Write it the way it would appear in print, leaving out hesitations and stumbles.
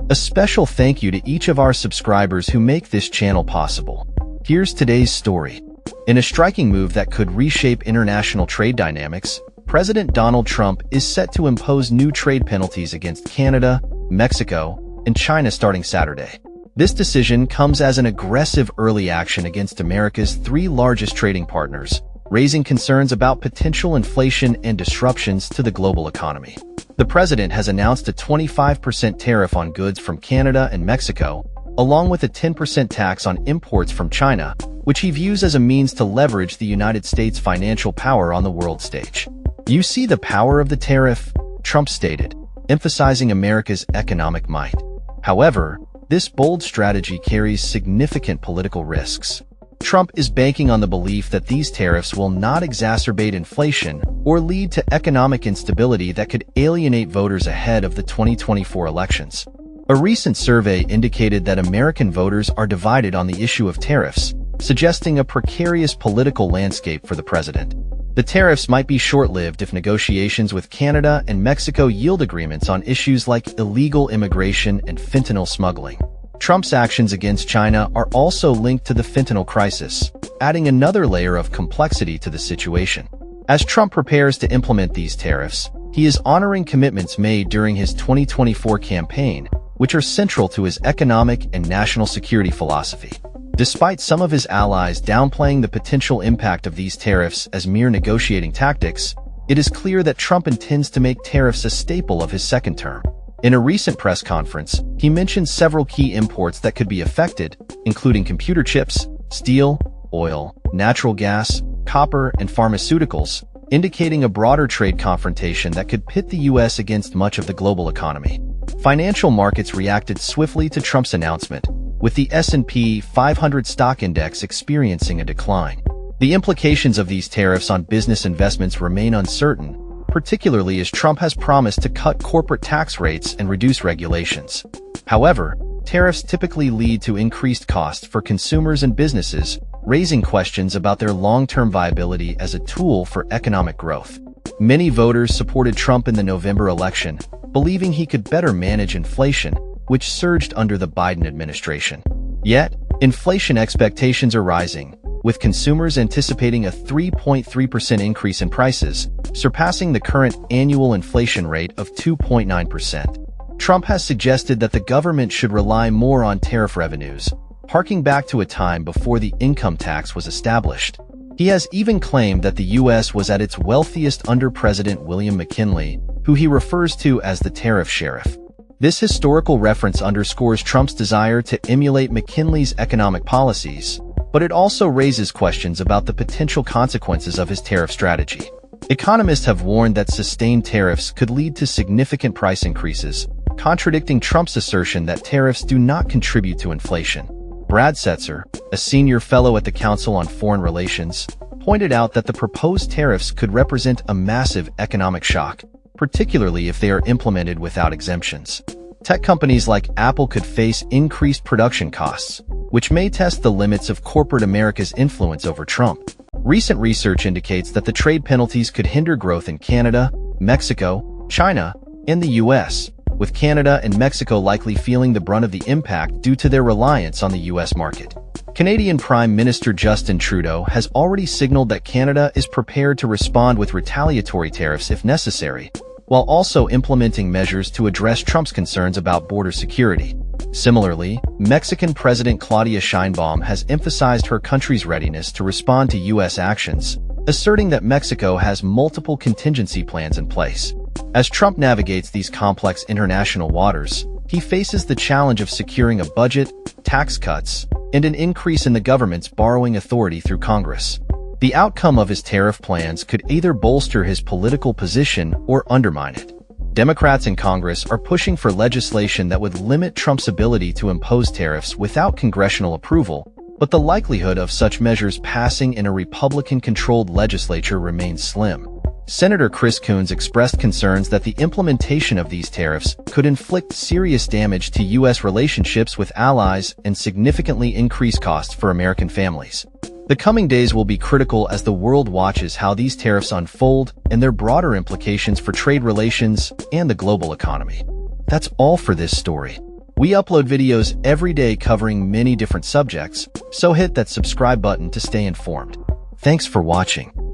A special thank you to each of our subscribers who make this channel possible. Here's today's story. In a striking move that could reshape international trade dynamics, President Donald Trump is set to impose new trade penalties against Canada, Mexico, and China starting Saturday. This decision comes as an aggressive early action against America's three largest trading partners, raising concerns about potential inflation and disruptions to the global economy. The president has announced a 25% tariff on goods from Canada and Mexico, along with a 10% tax on imports from China, which he views as a means to leverage the United States' financial power on the world stage. "You see the power of the tariff," Trump stated, emphasizing America's economic might. However, this bold strategy carries significant political risks. Trump is banking on the belief that these tariffs will not exacerbate inflation or lead to economic instability that could alienate voters ahead of the 2024 elections. A recent survey indicated that American voters are divided on the issue of tariffs, suggesting a precarious political landscape for the president. The tariffs might be short-lived if negotiations with Canada and Mexico yield agreements on issues like illegal immigration and fentanyl smuggling. Trump's actions against China are also linked to the fentanyl crisis, adding another layer of complexity to the situation. As Trump prepares to implement these tariffs, he is honoring commitments made during his 2024 campaign, which are central to his economic and national security philosophy. Despite some of his allies downplaying the potential impact of these tariffs as mere negotiating tactics, it is clear that Trump intends to make tariffs a staple of his second term. In a recent press conference, he mentioned several key imports that could be affected, including computer chips, steel, oil, natural gas, copper, and pharmaceuticals, indicating a broader trade confrontation that could pit the U.S. against much of the global economy. Financial markets reacted swiftly to Trump's announcement, with the S&P 500 stock index experiencing a decline. The implications of these tariffs on business investments remain uncertain, particularly as Trump has promised to cut corporate tax rates and reduce regulations. However, tariffs typically lead to increased costs for consumers and businesses, raising questions about their long-term viability as a tool for economic growth. Many voters supported Trump in the November election, believing he could better manage inflation, which surged under the Biden administration. Yet, inflation expectations are rising, with consumers anticipating a 3.3% increase in prices, surpassing the current annual inflation rate of 2.9%. Trump has suggested that the government should rely more on tariff revenues, harking back to a time before the income tax was established. He has even claimed that the U.S. was at its wealthiest under President William McKinley, who he refers to as the tariff sheriff. This historical reference underscores Trump's desire to emulate McKinley's economic policies, but it also raises questions about the potential consequences of his tariff strategy. Economists have warned that sustained tariffs could lead to significant price increases, contradicting Trump's assertion that tariffs do not contribute to inflation. Brad Setzer, a senior fellow at the Council on Foreign Relations, pointed out that the proposed tariffs could represent a massive economic shock, particularly if they are implemented without exemptions. Tech companies like Apple could face increased production costs, which may test the limits of corporate America's influence over Trump. Recent research indicates that the trade penalties could hinder growth in Canada, Mexico, China, and the U.S., with Canada and Mexico likely feeling the brunt of the impact due to their reliance on the U.S. market. Canadian Prime Minister Justin Trudeau has already signaled that Canada is prepared to respond with retaliatory tariffs if necessary, while also implementing measures to address Trump's concerns about border security. Similarly, Mexican President Claudia Sheinbaum has emphasized her country's readiness to respond to U.S. actions, asserting that Mexico has multiple contingency plans in place. As Trump navigates these complex international waters, he faces the challenge of securing a budget, tax cuts, and an increase in the government's borrowing authority through Congress. The outcome of his tariff plans could either bolster his political position or undermine it. Democrats in Congress are pushing for legislation that would limit Trump's ability to impose tariffs without congressional approval, but the likelihood of such measures passing in a Republican-controlled legislature remains slim. Senator Chris Coons expressed concerns that the implementation of these tariffs could inflict serious damage to U.S. relationships with allies and significantly increase costs for American families. The coming days will be critical as the world watches how these tariffs unfold and their broader implications for trade relations and the global economy. That's all for this story. We upload videos every day covering many different subjects, so hit that subscribe button to stay informed. Thanks for watching.